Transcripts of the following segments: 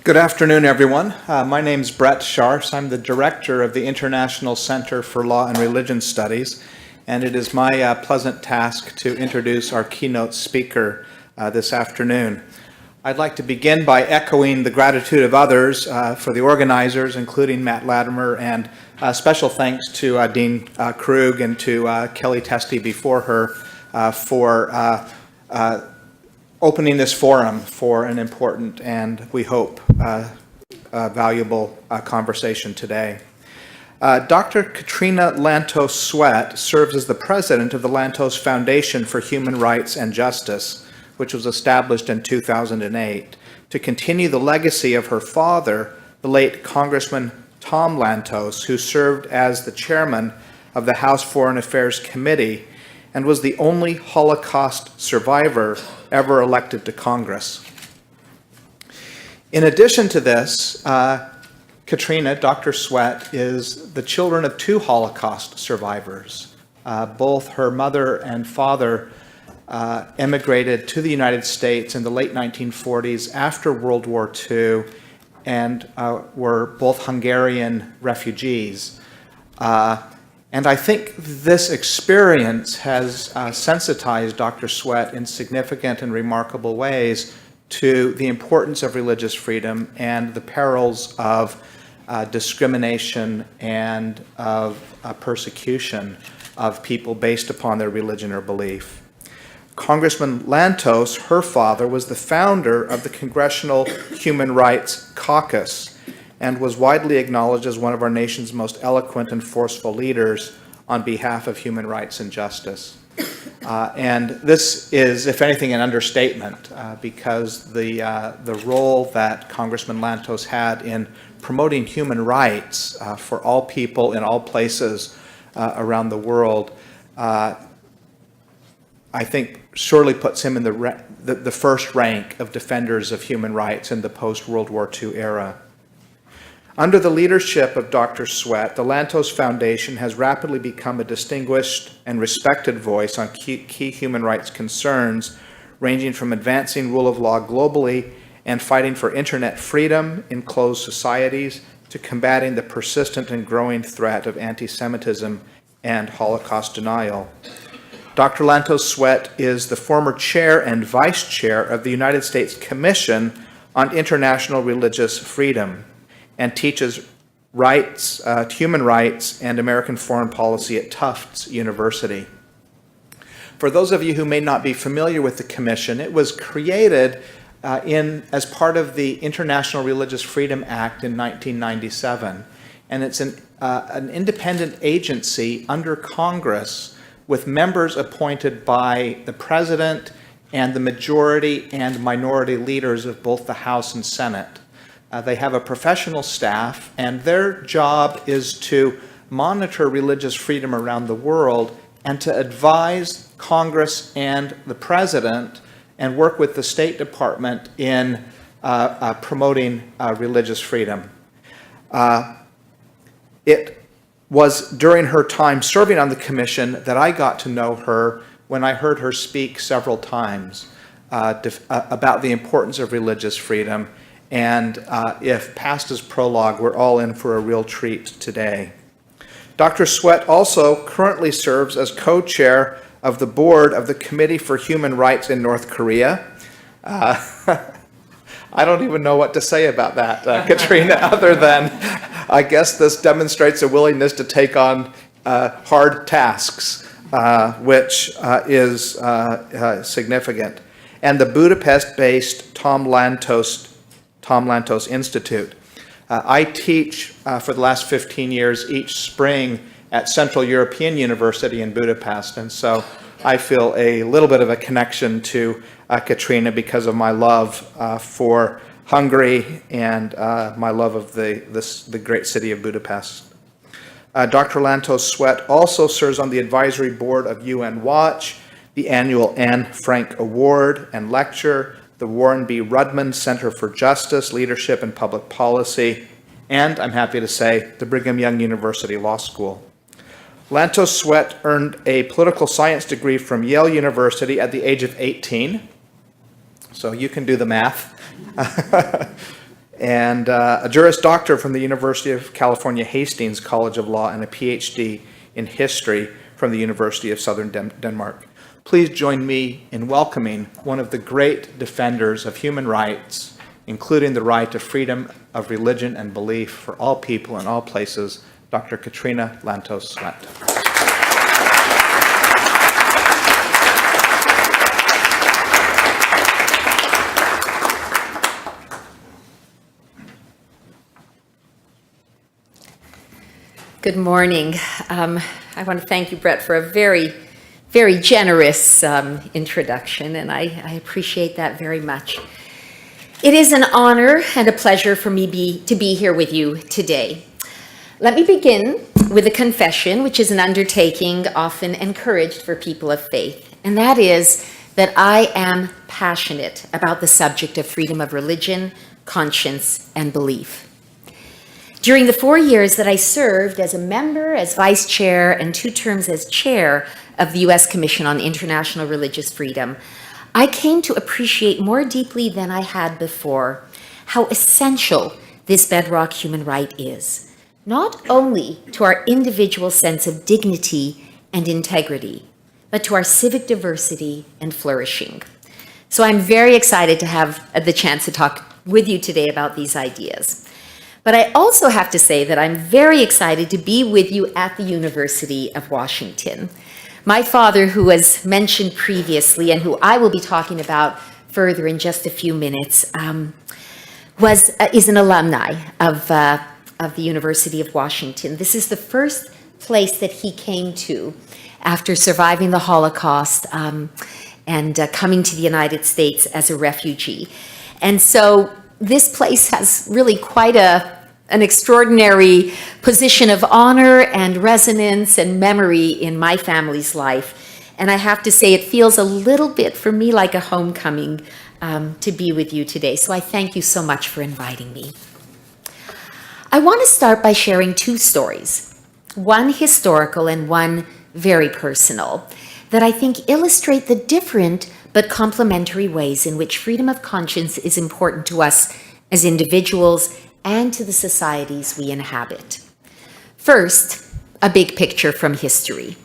Good afternoon, everyone. My name's Brett Scharfs. I'm the director of the International Center for Law and Religion Studies, and it is my pleasant task to introduce our keynote speaker this afternoon. I'd like to begin by echoing the gratitude of others for the organizers, including Matt Latimer, and special thanks to Dean Krug and to Kelly Testy before her for opening this forum for an important and, we hope, valuable conversation today. Dr. Katrina Lantos Swett serves as the president of the Lantos Foundation for Human Rights and Justice, which was established in 2008, to continue the legacy of her father, the late Congressman Tom Lantos, who served as the chairman of the House Foreign Affairs Committee and was the only Holocaust survivor ever elected to Congress. In addition to this, Katrina, Dr. Swett, is the children of two Holocaust survivors. Both her mother and father emigrated to the United States in the late 1940s after World War II and were both Hungarian refugees. And I think this experience has sensitized Dr. Swett in significant and remarkable ways to the importance of religious freedom and the perils of discrimination and of persecution of people based upon their religion or belief. Congressman Lantos, her father, was the founder of the Congressional Human Rights Caucus and was widely acknowledged as one of our nation's most eloquent and forceful leaders on behalf of human rights and justice. And this is, if anything, an understatement because the role that Congressman Lantos had in promoting human rights for all people in all places around the world, I think surely puts him in the first rank of defenders of human rights in the post-World War II era. Under the leadership of Dr. Swett, the Lantos Foundation has rapidly become a distinguished and respected voice on key human rights concerns, ranging from advancing rule of law globally and fighting for internet freedom in closed societies to combating the persistent and growing threat of anti-Semitism and Holocaust denial. Dr. Lantos Swett is the former chair and vice chair of the United States Commission on International Religious Freedom, and teaches human rights and American foreign policy at Tufts University. For those of you who may not be familiar with the Commission, it was created as part of the International Religious Freedom Act in 1997, and it's an independent agency under Congress with members appointed by the President and the majority and minority leaders of both the House and Senate. They have a professional staff, and their job is to monitor religious freedom around the world and to advise Congress and the President and work with the State Department in promoting religious freedom. It was during her time serving on the Commission that I got to know her when I heard her speak several times about the importance of religious freedom. And if past is prologue, we're all in for a real treat today. Dr. Swett also currently serves as co-chair of the board of the Committee for Human Rights in North Korea. I don't even know what to say about that, Katrina, other than I guess this demonstrates a willingness to take on hard tasks, which is significant. And the Budapest-based Tom Lantos Institute. I teach for the last 15 years each spring at Central European University in Budapest, and so I feel a little bit of a connection to Katrina because of my love for Hungary and my love of the great city of Budapest. Dr. Lantos Swett also serves on the advisory board of UN Watch, the annual Anne Frank Award and Lecture, the Warren B. Rudman Center for Justice, Leadership, and Public Policy, and, I'm happy to say, the Brigham Young University Law School. Lantos Swett earned a political science degree from Yale University at the age of 18, so you can do the math. and a Juris Doctor from the University of California, Hastings College of Law, and a PhD in history from the University of Southern Denmark. Please join me in welcoming one of the great defenders of human rights, including the right to freedom of religion and belief for all people in all places, Dr. Katrina Lantos Swett. Good morning. I want to thank you, Brett, for a very, very generous introduction, and I appreciate that very much. It is an honor and a pleasure for me to be here with you today. Let me begin with a confession, which is an undertaking often encouraged for people of faith, and that is that I am passionate about the subject of freedom of religion, conscience, and belief. During the 4 years that I served as a member, as vice chair, and 2 terms as chair of the U.S. Commission on International Religious Freedom, I came to appreciate more deeply than I had before how essential this bedrock human right is, not only to our individual sense of dignity and integrity, but to our civic diversity and flourishing. So I'm very excited to have the chance to talk with you today about these ideas. But I also have to say that I'm very excited to be with you at the University of Washington. My father, who was mentioned previously and who I will be talking about further in just a few minutes, is an alumni of the University of Washington. This is the first place that he came to after surviving the Holocaust and coming to the United States as a refugee. And so this place has really quite an extraordinary position of honor and resonance and memory in my family's life. And I have to say, it feels a little bit for me like a homecoming to be with you today. So I thank you so much for inviting me. I want to start by sharing 2 stories, one historical and one very personal, that I think illustrate the different but complementary ways in which freedom of conscience is important to us as individuals and to the societies we inhabit. First, a big picture from history.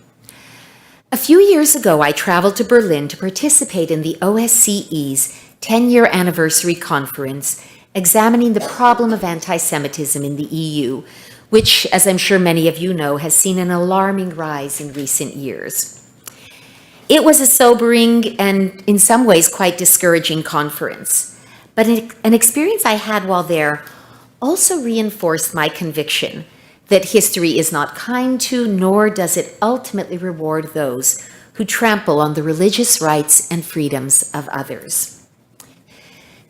A few years ago, I traveled to Berlin to participate in the OSCE's 10-year anniversary conference examining the problem of anti-Semitism in the EU, which, as I'm sure many of you know, has seen an alarming rise in recent years. It was a sobering and, in some ways, quite discouraging conference, but an experience I had while there also reinforced my conviction that history is not kind to, nor does it ultimately reward those who trample on the religious rights and freedoms of others.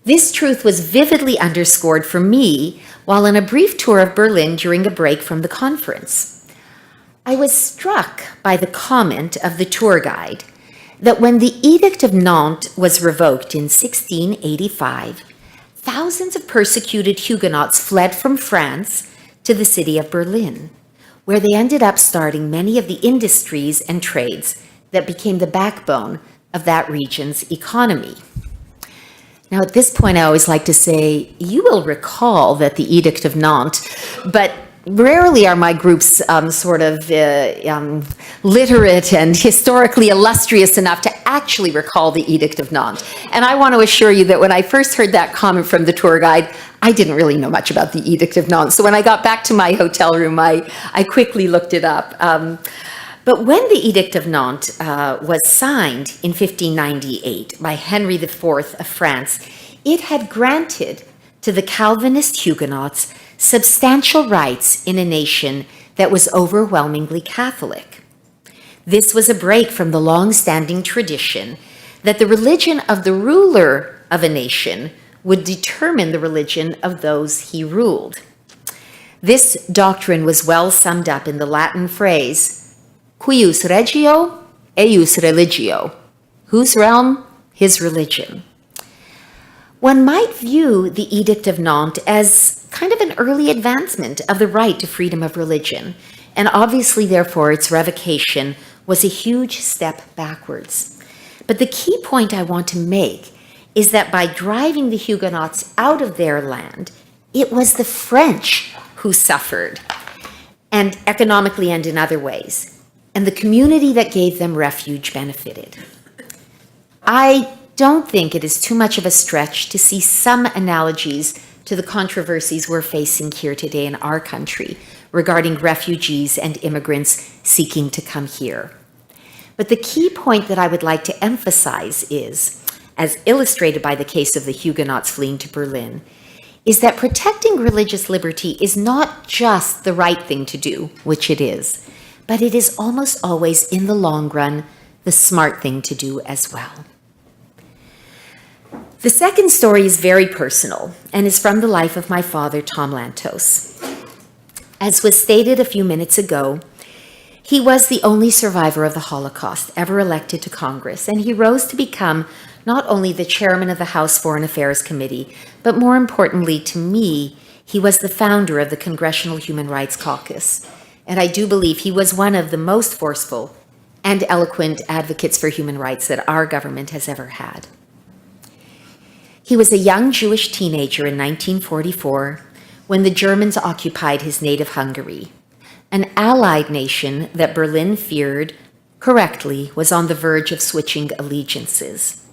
This truth was vividly underscored for me while on a brief tour of Berlin during a break from the conference. I was struck by the comment of the tour guide that when the Edict of Nantes was revoked in 1685, thousands of persecuted Huguenots fled from France to the city of Berlin, where they ended up starting many of the industries and trades that became the backbone of that region's economy. Now, at this point, I always like to say, you will recall that the Edict of Nantes, but rarely are my groups literate and historically illustrious enough to actually recall the Edict of Nantes. And I want to assure you that when I first heard that comment from the tour guide, I didn't really know much about the Edict of Nantes. So when I got back to my hotel room, I quickly looked it up. But when the Edict of Nantes was signed in 1598 by Henry IV of France, it had granted to the Calvinist Huguenots substantial rights in a nation that was overwhelmingly Catholic. This was a break from the long-standing tradition that the religion of the ruler of a nation would determine the religion of those he ruled. This doctrine was well summed up in the Latin phrase, cuius regio, eius religio, whose realm, his religion. One might view the Edict of Nantes as kind of an early advancement of the right to freedom of religion, and obviously, therefore, its revocation was a huge step backwards. But the key point I want to make is that by driving the Huguenots out of their land It was the French who suffered, and economically and in other ways, and the community that gave them refuge benefited. I don't think it is too much of a stretch to see some analogies to the controversies we're facing here today in our country regarding refugees and immigrants seeking to come here. But the key point that I would like to emphasize is, as illustrated by the case of the Huguenots fleeing to Berlin, is that protecting religious liberty is not just the right thing to do, which it is, but it is almost always, in the long run, the smart thing to do as well. The second story is very personal and is from the life of my father, Tom Lantos. As was stated a few minutes ago, he was the only survivor of the Holocaust ever elected to Congress, and he rose to become not only the chairman of the House Foreign Affairs Committee, but more importantly to me, he was the founder of the Congressional Human Rights Caucus. And I do believe he was one of the most forceful and eloquent advocates for human rights that our government has ever had. He was a young Jewish teenager in 1944 when the Germans occupied his native Hungary, an allied nation that Berlin feared, correctly, was on the verge of switching allegiances.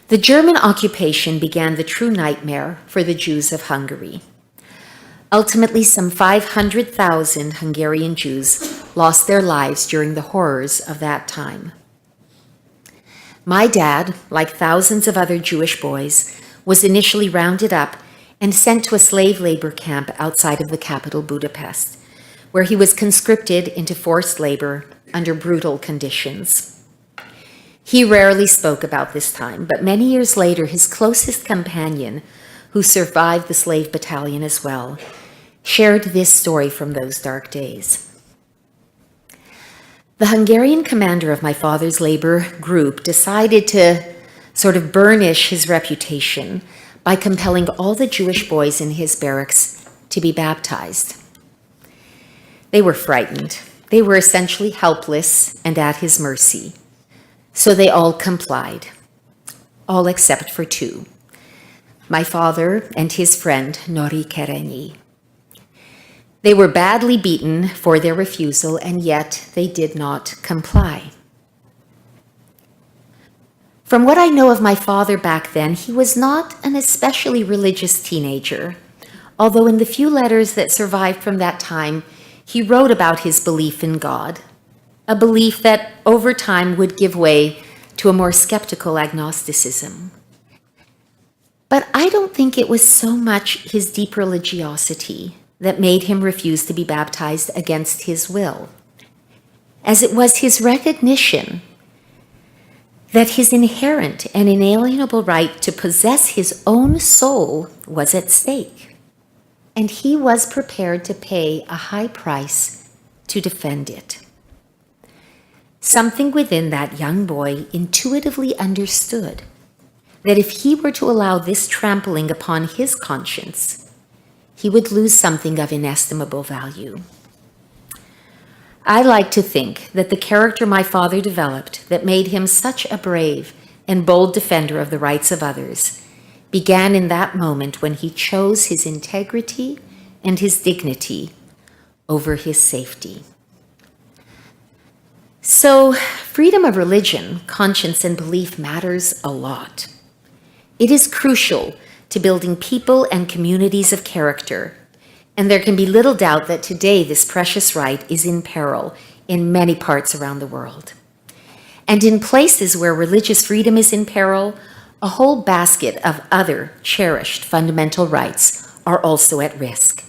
The German occupation began the true nightmare for the Jews of Hungary. Ultimately, some 500,000 Hungarian Jews lost their lives during the horrors of that time. My dad, like thousands of other Jewish boys, was initially rounded up and sent to a slave labor camp outside of the capital, Budapest, where he was conscripted into forced labor under brutal conditions. He rarely spoke about this time, but many years later, his closest companion, who survived the slave battalion as well, shared this story from those dark days. The Hungarian commander of my father's labor group decided to sort of burnish his reputation by compelling all the Jewish boys in his barracks to be baptized. They were frightened. They were essentially helpless and at his mercy. So they all complied, all except for two, my father and his friend, Nori Kerenyi. They were badly beaten for their refusal, and yet they did not comply. From what I know of my father back then, he was not an especially religious teenager, although in the few letters that survived from that time, he wrote about his belief in God, a belief that over time would give way to a more skeptical agnosticism. But I don't think it was so much his deep religiosity that made him refuse to be baptized against his will, as it was his recognition that his inherent and inalienable right to possess his own soul was at stake, and he was prepared to pay a high price to defend it. Something within that young boy intuitively understood that if he were to allow this trampling upon his conscience, he would lose something of inestimable value. I like to think that the character my father developed that made him such a brave and bold defender of the rights of others began in that moment when he chose his integrity and his dignity over his safety. So, freedom of religion, conscience, and belief matters a lot. It is crucial to building people and communities of character, and there can be little doubt that today this precious right is in peril in many parts around the world. And in places where religious freedom is in peril, a whole basket of other cherished fundamental rights are also at risk.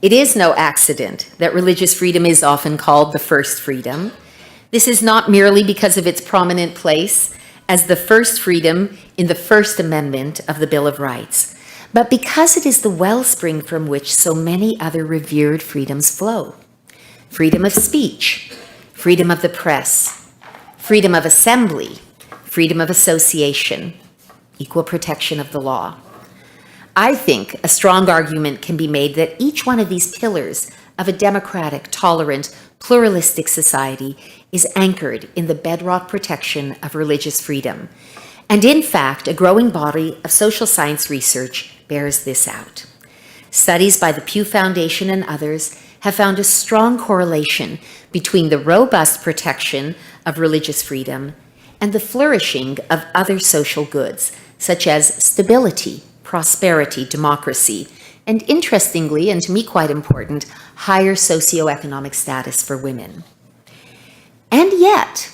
It is no accident that religious freedom is often called the first freedom. This is not merely because of its prominent place as the first freedom in the First Amendment of the Bill of Rights, but because it is the wellspring from which so many other revered freedoms flow. Freedom of speech, freedom of the press, freedom of assembly, freedom of association, equal protection of the law. I think a strong argument can be made that each one of these pillars of a democratic, tolerant, pluralistic society is anchored in the bedrock protection of religious freedom. And in fact, a growing body of social science research bears this out. Studies by the Pew Foundation and others have found a strong correlation between the robust protection of religious freedom and the flourishing of other social goods, such as stability, prosperity, democracy, and interestingly, and to me quite important, higher socioeconomic status for women. And yet,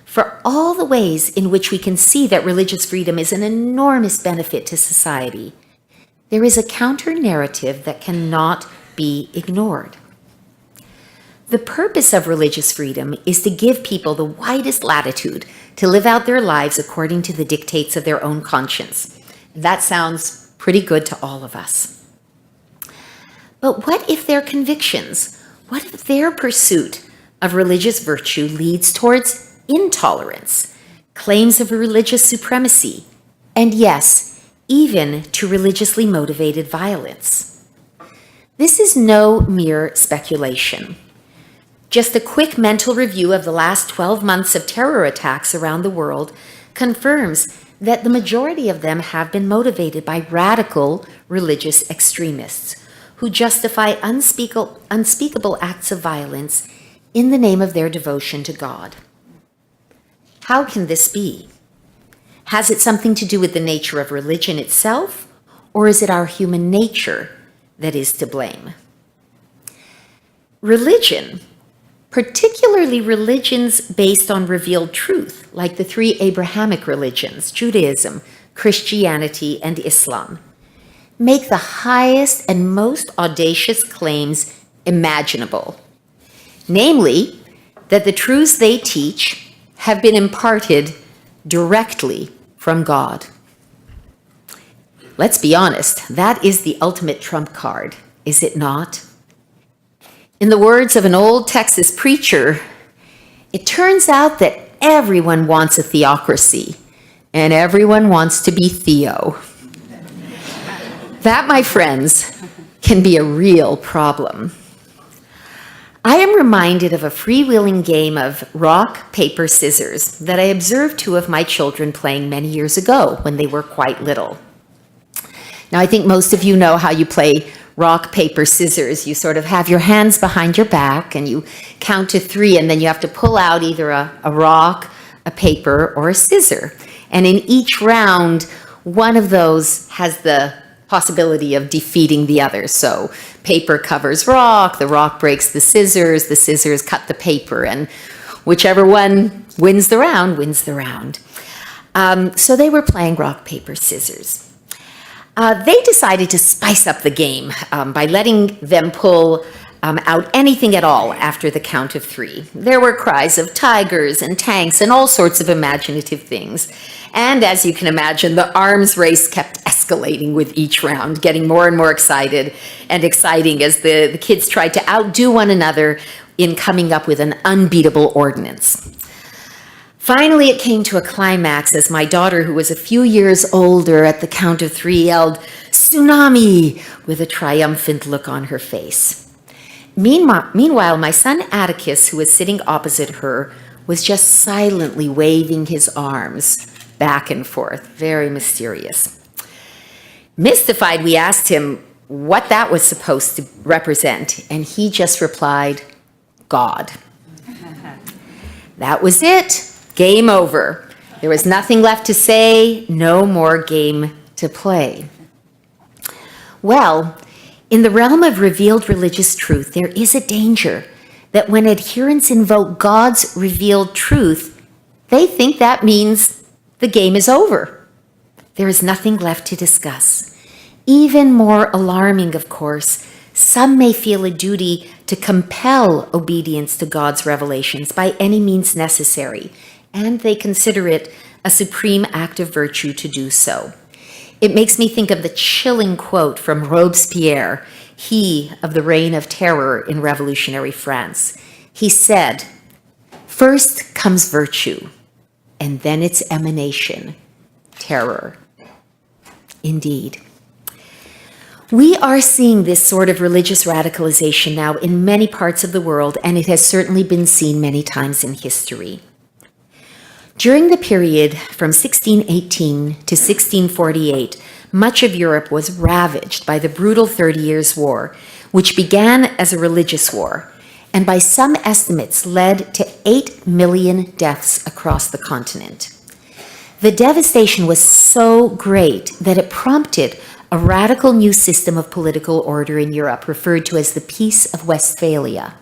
for all the ways in which we can see that religious freedom is an enormous benefit to society, there is a counter-narrative that cannot be ignored. The purpose of religious freedom is to give people the widest latitude to live out their lives according to the dictates of their own conscience. That sounds pretty good to all of us. But what if their convictions, what if their pursuit of religious virtue leads towards intolerance, claims of religious supremacy, and yes, even to religiously motivated violence? This is no mere speculation. Just a quick mental review of the last 12 months of terror attacks around the world confirms that the majority of them have been motivated by radical religious extremists who justify unspeakable acts of violence in the name of their devotion to God. How can this be? Has it something to do with the nature of religion itself, or is it our human nature that is to blame? Religion, particularly religions based on revealed truth, like the three Abrahamic religions, Judaism, Christianity, and Islam, make the highest and most audacious claims imaginable. Namely, that the truths they teach have been imparted directly from God. Let's be honest, that is the ultimate trump card, is it not? In the words of an old Texas preacher, it turns out that everyone wants a theocracy, and everyone wants to be Theo. That, my friends, can be a real problem. I am reminded of a freewheeling game of rock, paper, scissors that I observed two of my children playing many years ago when they were quite little. Now, I think most of you know how you play rock, paper, scissors. You sort of have your hands behind your back and you count to 3, and then you have to pull out either a rock, a paper, or a scissor. And in each round, one of those has the possibility of defeating the other. So paper covers rock, the rock breaks the scissors cut the paper, and whichever one wins the round, wins the round. So they were playing rock, paper, scissors. They decided to spice up the game by letting them pull out anything at all after the count of 3. There were cries of tigers and tanks and all sorts of imaginative things. And as you can imagine, the arms race kept escalating with each round, getting more and more excited and exciting as the kids tried to outdo one another in coming up with an unbeatable ordinance. Finally, it came to a climax as my daughter, who was a few years older, at the count of 3 yelled, "Tsunami!" with a triumphant look on her face. Meanwhile, my son Atticus, who was sitting opposite her, was just silently waving his arms back and forth, very mysterious. Mystified, we asked him what that was supposed to represent, and he just replied, "God." That was it. Game over. There was nothing left to say, no more game to play. Well, in the realm of revealed religious truth, there is a danger that when adherents invoke God's revealed truth, they think that means the game is over. There is nothing left to discuss. Even more alarming, of course, some may feel a duty to compel obedience to God's revelations by any means necessary, and they consider it a supreme act of virtue to do so. It makes me think of the chilling quote from Robespierre, he of the Reign of Terror in revolutionary France. He said, "First comes virtue, and then its emanation, terror." Indeed. We are seeing this sort of religious radicalization now in many parts of the world, and it has certainly been seen many times in history. During the period from 1618 to 1648, much of Europe was ravaged by the brutal 30 Years' War, which began as a religious war, and by some estimates led to 8 million deaths across the continent. The devastation was so great that it prompted a radical new system of political order in Europe, referred to as the Peace of Westphalia,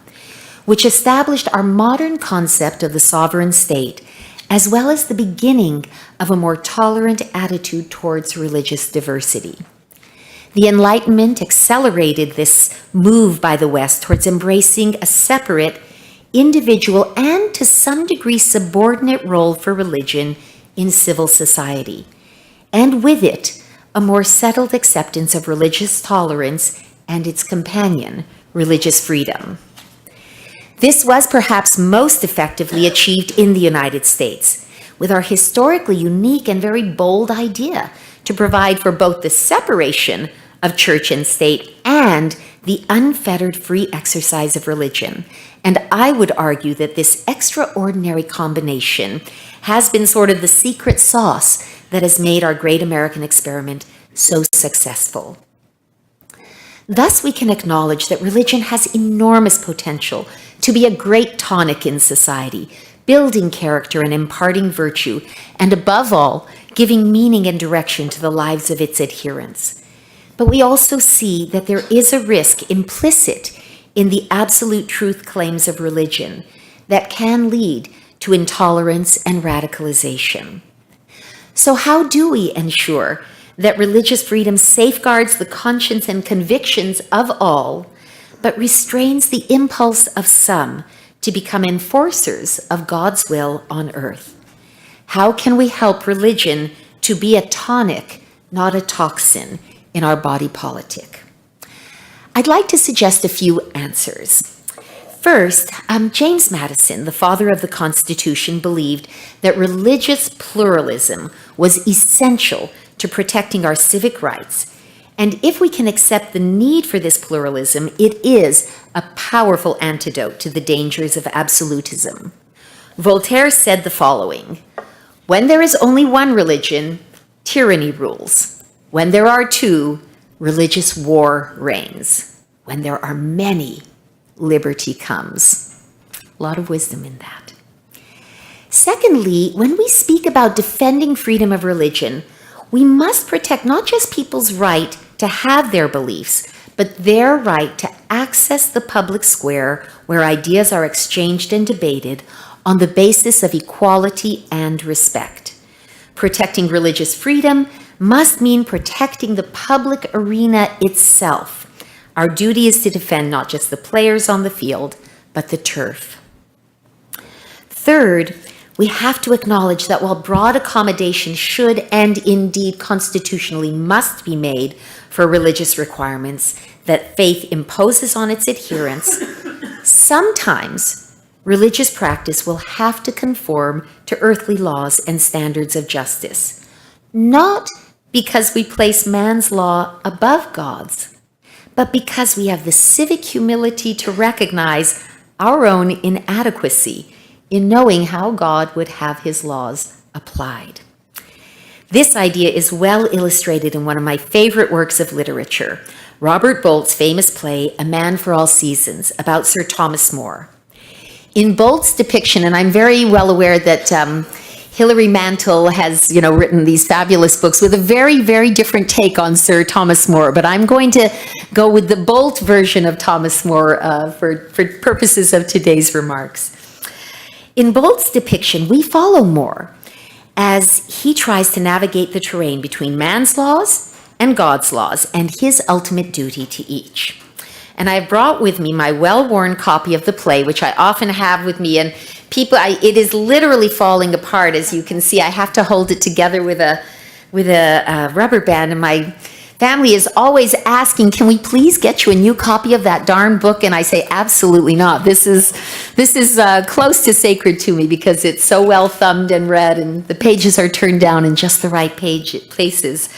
which established our modern concept of the sovereign state, as well as the beginning of a more tolerant attitude towards religious diversity. The Enlightenment accelerated this move by the West towards embracing a separate, individual, and to some degree subordinate role for religion in civil society, and with it, a more settled acceptance of religious tolerance and its companion, religious freedom. This was perhaps most effectively achieved in the United States, with our historically unique and very bold idea to provide for both the separation of church and state and the unfettered free exercise of religion. And I would argue that this extraordinary combination has been sort of the secret sauce that has made our great American experiment so successful. Thus, we can acknowledge that religion has enormous potential to be a great tonic in society, building character and imparting virtue, and above all, giving meaning and direction to the lives of its adherents. But we also see that there is a risk implicit in the absolute truth claims of religion that can lead to intolerance and radicalization. So how do we ensure that religious freedom safeguards the conscience and convictions of all, but restrains the impulse of some to become enforcers of God's will on earth? How can we help religion to be a tonic, not a toxin, in our body politic? I'd like to suggest a few answers. First, James Madison, the father of the Constitution, believed that religious pluralism was essential to protecting our civic rights. And if we can accept the need for this pluralism, it is a powerful antidote to the dangers of absolutism. Voltaire said the following: "When there is only one religion, tyranny rules. When there are two, religious war reigns. When there are many, liberty comes." A lot of wisdom in that. Secondly, when we speak about defending freedom of religion, we must protect not just people's right to have their beliefs, but their right to access the public square where ideas are exchanged and debated on the basis of equality and respect. Protecting religious freedom must mean protecting the public arena itself. Our duty is to defend not just the players on the field, but the turf. Third, we have to acknowledge that while broad accommodation should and indeed constitutionally must be made for religious requirements that faith imposes on its adherents, sometimes religious practice will have to conform to earthly laws and standards of justice, not because we place man's law above God's, but because we have the civic humility to recognize our own inadequacy in knowing how God would have his laws applied. This idea is well illustrated in one of my favorite works of literature, Robert Bolt's famous play, A Man for All Seasons, about Sir Thomas More. In Bolt's depiction, and I'm very well aware that Hilary Mantel has, written these fabulous books with a very, very different take on Sir Thomas More, but I'm going to go with the Bolt version of Thomas More for purposes of today's remarks. In Bolt's depiction, we follow More as he tries to navigate the terrain between man's laws and God's laws and his ultimate duty to each. And I brought with me my well-worn copy of the play, which I often have with me, and it is literally falling apart. As you can see, I have to hold it together with a rubber band, and my family is always asking, "Can we please get you a new copy of that darn book?" And I say, "Absolutely not. This is close to sacred to me because it's so well thumbed and read, and the pages are turned down in just the right places."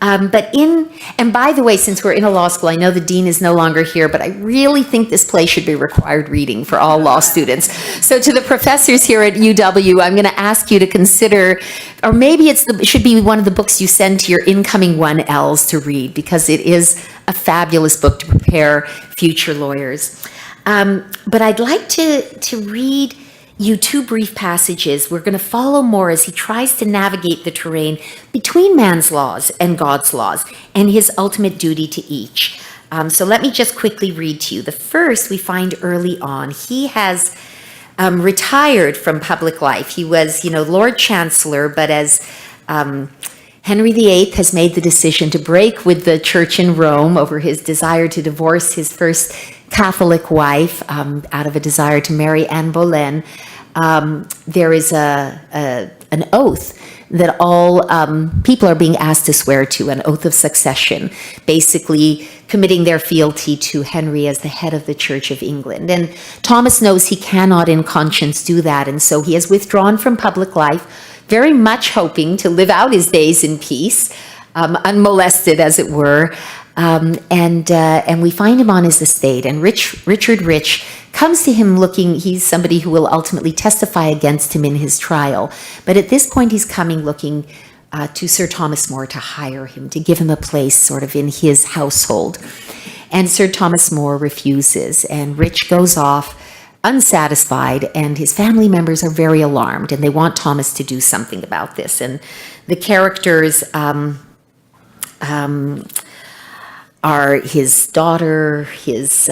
And by the way, since we're in a law school, I know the dean is no longer here, but I really think this play should be required reading for all law students. So to the professors here at UW, I'm going to ask you to consider, or maybe it should be one of the books you send to your incoming 1Ls to read, because it is a fabulous book to prepare future lawyers. But I'd like to read you two brief passages. We're going to follow Moore as he tries to navigate the terrain between man's laws and God's laws and his ultimate duty to each. So let me just quickly read to you. The first we find early on. He has retired from public life. He was, Lord Chancellor, but as Henry VIII has made the decision to break with the church in Rome over his desire to divorce his first Catholic wife out of a desire to marry Anne Boleyn, there is an oath that all people are being asked to swear to, an oath of succession, basically committing their fealty to Henry as the head of the Church of England. And Thomas knows he cannot in conscience do that, and so he has withdrawn from public life, very much hoping to live out his days in peace, unmolested as it were. And we find him on his estate, and Richard Rich comes to him looking, he's somebody who will ultimately testify against him in his trial. But at this point, he's coming looking to Sir Thomas More to hire him, to give him a place sort of in his household. And Sir Thomas More refuses, and Rich goes off unsatisfied, and his family members are very alarmed, and they want Thomas to do something about this. And the characters are his daughter, his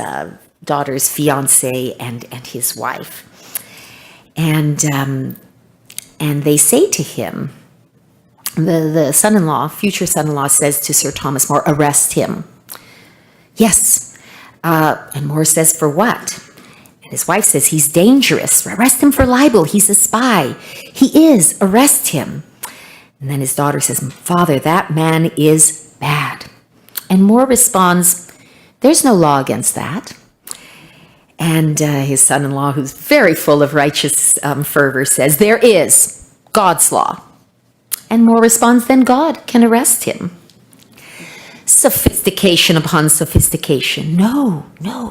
daughter's fiance, and his wife. And they say to him, the son-in-law, future son-in-law, says to Sir Thomas More, arrest him. Yes. And More says, for what? And his wife says, he's dangerous. Arrest him for libel. He's a spy. He is. Arrest him. And then his daughter says, Father, that man is bad. And More responds, there's no law against that. And his son-in-law, who's very full of righteous fervor, says, there is God's law. And More responds, then God can arrest him. Sophistication upon sophistication. No,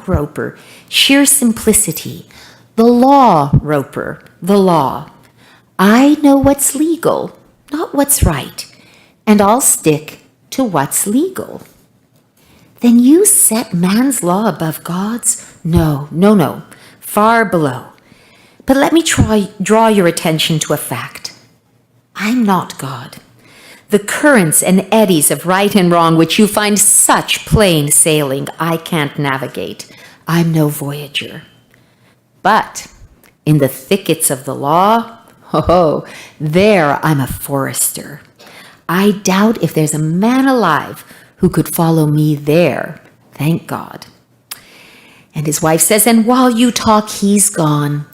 Roper. Sheer simplicity. The law, Roper, the law. I know what's legal, not what's right, and I'll stick to what's legal. Then you set man's law above God's? No, far below. But let me draw your attention to a fact. I'm not God. The currents and eddies of right and wrong, which you find such plain sailing, I can't navigate. I'm no voyager. But in the thickets of the law, there I'm a forester. I doubt if there's a man alive who could follow me there, thank God. And his wife says, and while you talk, he's gone.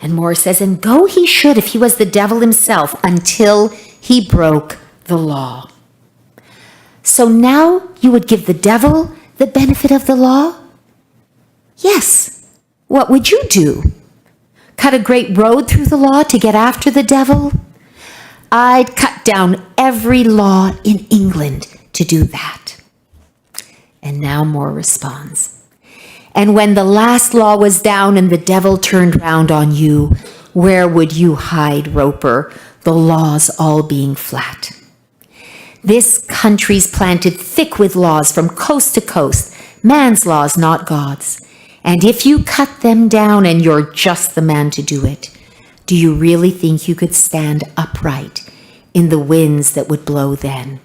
And More says, and go he should if he was the devil himself, until he broke the law. So now you would give the devil the benefit of the law? Yes. What would you do? Cut a great road through the law to get after the devil? I'd cut down every law in England to do that. And now More responds. And when the last law was down and the devil turned round on you, where would you hide, Roper, the laws all being flat? This country's planted thick with laws from coast to coast, man's laws, not God's. And if you cut them down and you're just the man to do it, do you really think you could stand upright in the winds that would blow then?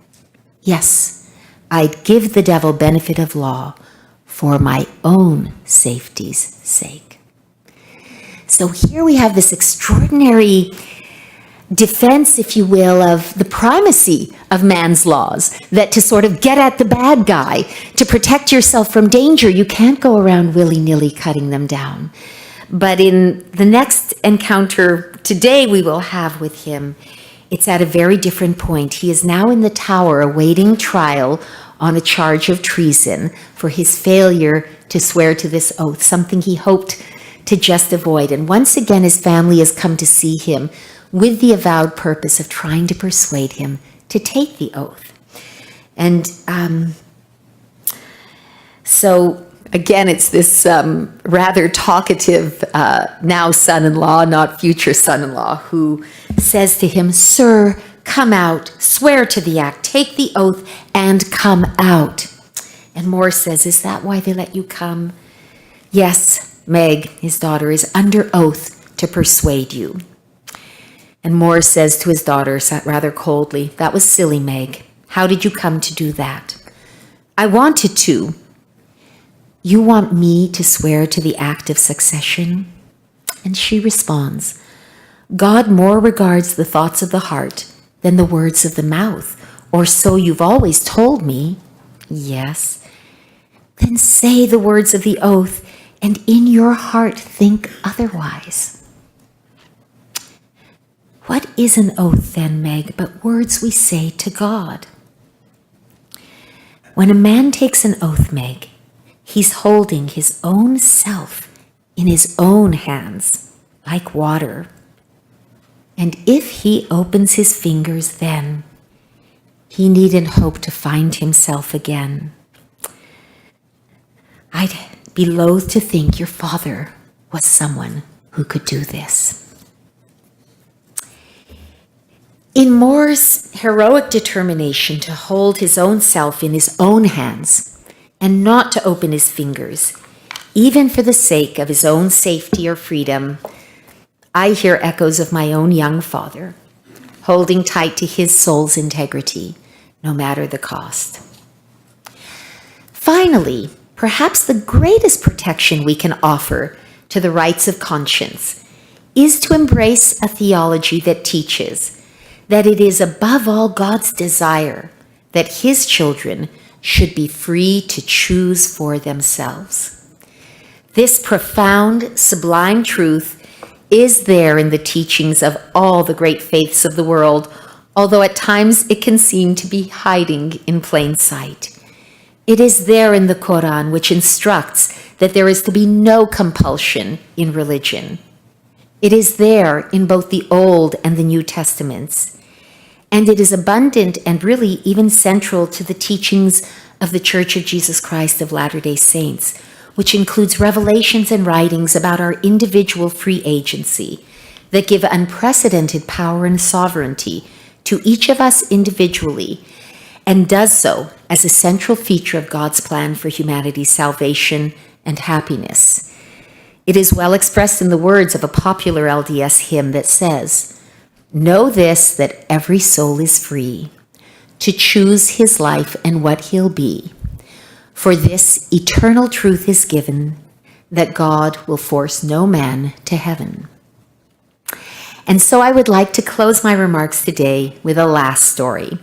Yes, I'd give the devil benefit of law for my own safety's sake. So here we have this extraordinary defense, if you will, of the primacy of man's laws, that to sort of get at the bad guy, to protect yourself from danger, you can't go around willy-nilly cutting them down. But in the next encounter today we will have with him, it's at a very different point. He is now in the Tower awaiting trial on a charge of treason for his failure to swear to this oath, something he hoped to just avoid. And once again, his family has come to see him with the avowed purpose of trying to persuade him to take the oath. And so again, it's this rather talkative now son-in-law, not future son-in-law, who says to him, "Sir, come out, swear to the act, take the oath, and come out." And Moore says, "Is that why they let you come?" "Yes, Meg," his daughter, "is under oath to persuade you." And Moore says to his daughter, rather coldly, "That was silly, Meg. How did you come to do that?" "I wanted to." "You want me to swear to the act of succession?" And she responds, "God more regards the thoughts of the heart than the words of the mouth, or so you've always told me." "Yes." "Then say the words of the oath, and in your heart think otherwise." What is an oath then, Meg, but words we say to God? When a man takes an oath, Meg, he's holding his own self in his own hands, like water. And if he opens his fingers then, he needn't hope to find himself again. I'd be loath to think your father was someone who could do this. In Moore's heroic determination to hold his own self in his own hands and not to open his fingers, even for the sake of his own safety or freedom, I hear echoes of my own young father, holding tight to his soul's integrity, no matter the cost. Finally, perhaps the greatest protection we can offer to the rights of conscience is to embrace a theology that teaches that it is above all God's desire that his children should be free to choose for themselves. This profound, sublime truth is there in the teachings of all the great faiths of the world, although at times it can seem to be hiding in plain sight. It is there in the Quran, which instructs that there is to be no compulsion in religion. It is there in both the Old and the New Testaments. And it is abundant and really even central to the teachings of the Church of Jesus Christ of Latter-day Saints, which includes revelations and writings about our individual free agency that give unprecedented power and sovereignty to each of us individually, and does so as a central feature of God's plan for humanity's salvation and happiness. It is well expressed in the words of a popular LDS hymn that says, "Know this, that every soul is free to choose his life and what he'll be. For this eternal truth is given, that God will force no man to heaven." And so I would like to close my remarks today with a last story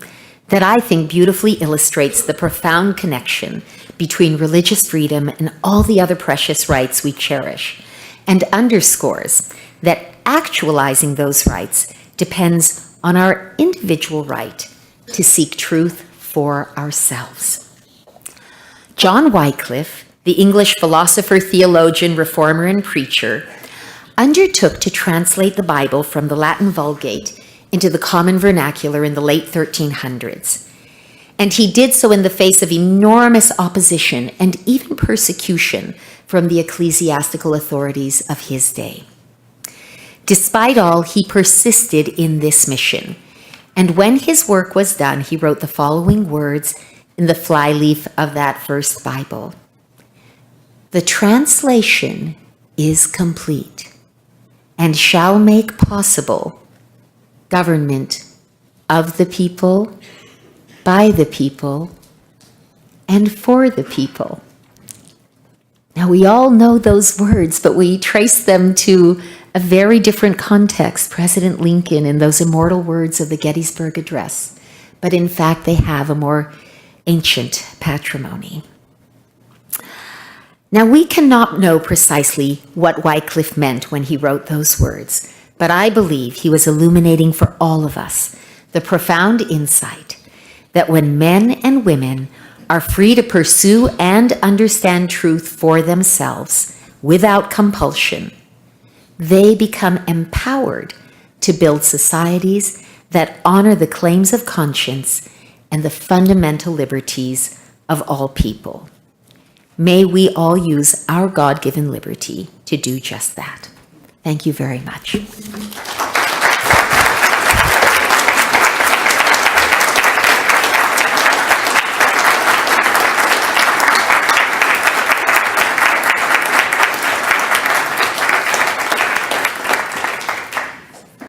that I think beautifully illustrates the profound connection between religious freedom and all the other precious rights we cherish, and underscores that actualizing those rights depends on our individual right to seek truth for ourselves. John Wycliffe, the English philosopher, theologian, reformer, and preacher, undertook to translate the Bible from the Latin Vulgate into the common vernacular in the late 1300s. And he did so in the face of enormous opposition and even persecution from the ecclesiastical authorities of his day. Despite all, he persisted in this mission. And when his work was done, he wrote the following words in the flyleaf of that first Bible. "The translation is complete and shall make possible government of the people, by the people, and for the people." Now, we all know those words, but we trace them to a very different context, President Lincoln and those immortal words of the Gettysburg Address. But in fact, they have a more ancient patrimony. Now, we cannot know precisely what Wycliffe meant when he wrote those words, but I believe he was illuminating for all of us the profound insight that when men and women are free to pursue and understand truth for themselves without compulsion, they become empowered to build societies that honor the claims of conscience and the fundamental liberties of all people. May we all use our God-given liberty to do just that. Thank you very much.